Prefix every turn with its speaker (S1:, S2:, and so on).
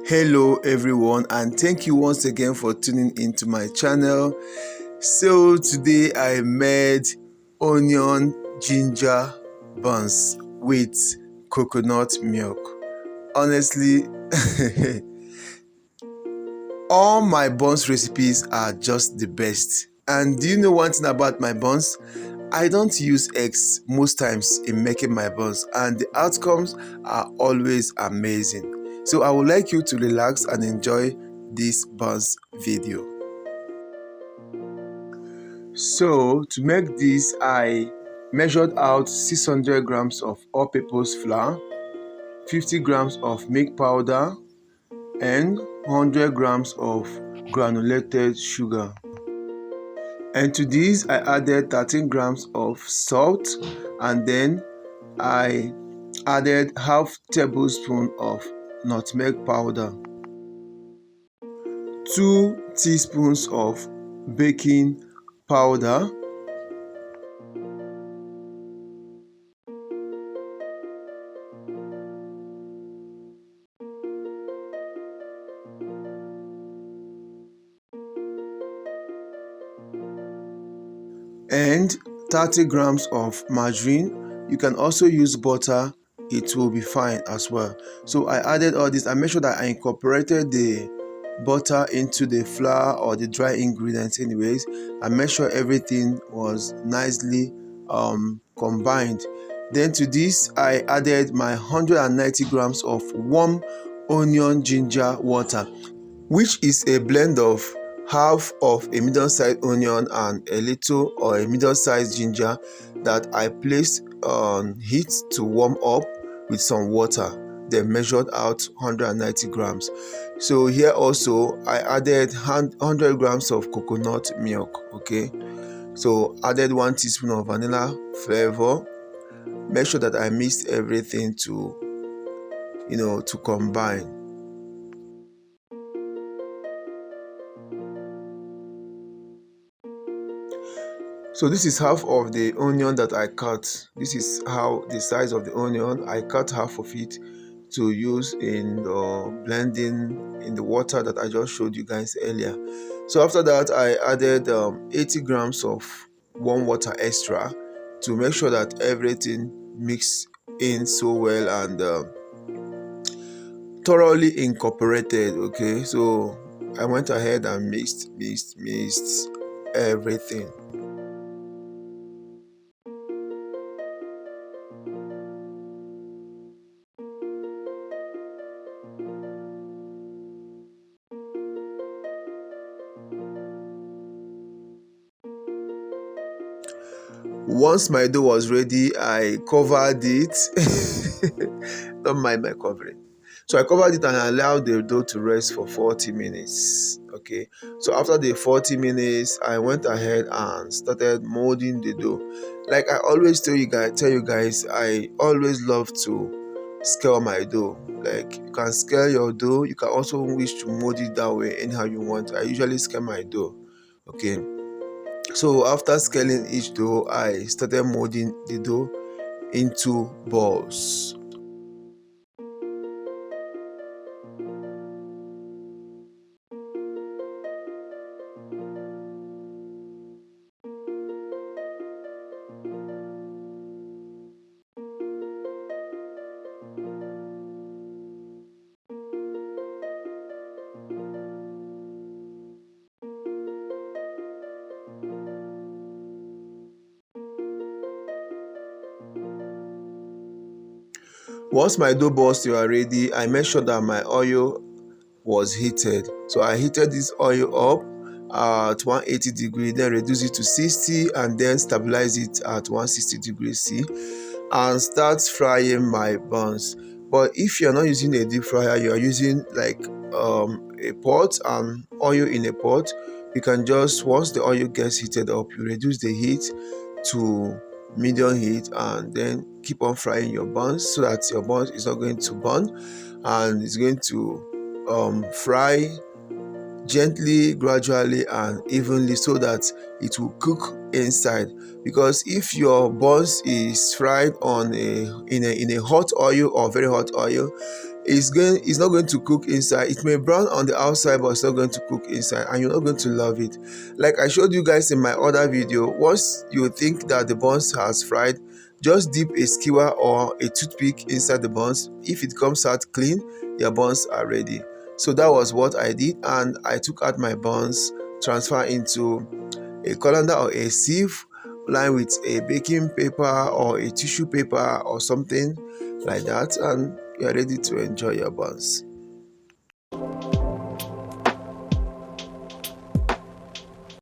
S1: Hello everyone, and thank you once again for tuning into my channel. So today I made onion ginger buns with coconut milk. Honestly, all my buns recipes are just the best. And do you know one thing about my buns? I don't use eggs most times in making my buns, and the outcomes are always amazing. So I would like you to relax and enjoy this buns video. So to make this, I measured out 600 grams of all-purpose flour, 50 grams of milk powder, and 100 grams of granulated sugar. And to this I added 13 grams of salt, and then I added half tablespoon of nutmeg powder, 2 teaspoons of baking powder, and 30 grams of margarine. You can also use butter, it will be fine as well. So I added all this. I made sure that I incorporated the butter into the flour or the dry ingredients anyways. I made sure everything was nicely combined. Then to this I added my 190 grams of warm onion ginger water, which is a blend of half of a medium-sized onion and a little or a medium-sized ginger that I placed on heat to warm up with some water, then measured out 190 grams. So here also I added 100 grams of coconut milk. Okay, so added 1 teaspoon of vanilla flavor. Make sure that I mixed everything to combine. So this is half of the onion that I cut. This is how the size of the onion. I cut half of it to use in the blending in the water that I just showed you guys earlier. So after that I added 80 grams of warm water extra to make sure that everything mixed in so well and thoroughly incorporated. Okay, so I went ahead and mixed everything. Once my dough was ready, I covered it. Don't mind my covering. So I covered it and allowed the dough to rest for 40 minutes. Okay, so after the 40 minutes I went ahead and started molding the dough. Like I always tell you guys, I always love to scale my dough. Like you can scale your dough, you can also wish to mold it that way anyhow you want. I usually scale my dough. Okay, so after scaling each dough, I started molding the dough into balls. Once my dough balls were ready, I made sure that my oil was heated. So I heated this oil up at 180 degrees, then reduce it to 60 and then stabilize it at 160 degrees C and start frying my buns. But if you're not using a deep fryer, you're using like a pot and oil in a pot, you can just, once the oil gets heated up, you reduce the heat to medium heat and then keep on frying your buns so that your buns is not going to burn and it's going to fry gently, gradually and evenly so that it will cook inside. Because if your buns is fried on in a hot oil or very hot oil, it's not going to cook inside. It may brown on the outside, but it's not going to cook inside, and you're not going to love it. Like I showed you guys in my other video, once you think that the buns has fried, just dip a skewer or a toothpick inside the buns. If it comes out clean, your buns are ready. So that was what I did, and I took out my buns, transfer into a colander or a sieve, line with a baking paper or a tissue paper or something like that, and you're ready to enjoy your buns.